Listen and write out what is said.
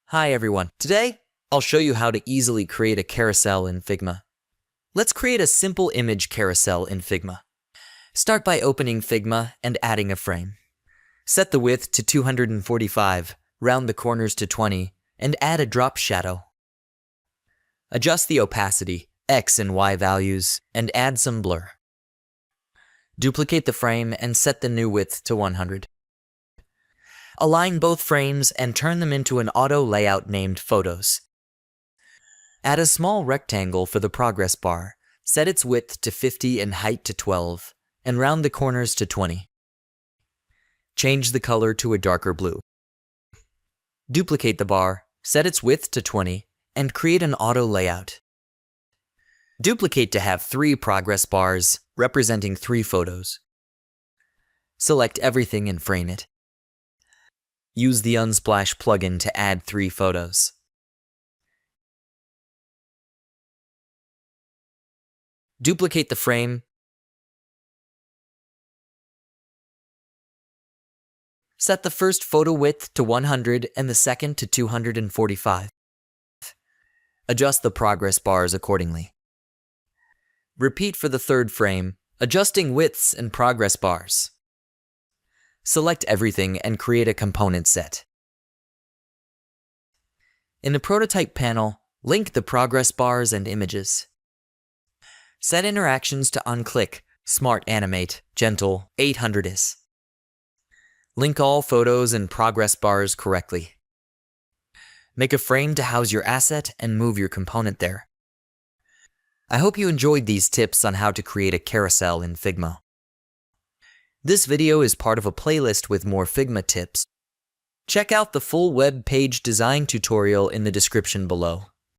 Hi everyone. Today, I'll show you how to easily create a carousel in Figma. Let's create a simple image carousel in Figma. Start by opening Figma and adding a frame. Set the width to 245, round the corners to 20, and add a drop shadow. Adjust the opacity, X and Y values, and add some blur. Duplicate the frame and set the new width to 100. Align both frames and turn them into an auto layout named Photos. Add a small rectangle for the progress bar, set its width to 50 and height to 12, and round the corners to 20. Change the color to a darker blue. Duplicate the bar, set its width to 20, and create an auto layout. Duplicate to have 3 progress bars, representing 3 photos. Select everything and frame it. Use the Unsplash plugin to add 3 photos. Duplicate the frame. Set the first photo width to 100 and the second to 245. Adjust the progress bars accordingly. Repeat for the third frame, adjusting widths and progress bars. Select everything and create a component set. In the prototype panel, link the progress bars and images. Set interactions to unclick, smart animate, gentle, 800 is. Link all photos and progress bars correctly. Make a frame to house your asset and move your component there. I hope you enjoyed these tips on how to create a carousel in Figma. This video is part of a playlist with more Figma tips. Check out the full web page design tutorial in the description below.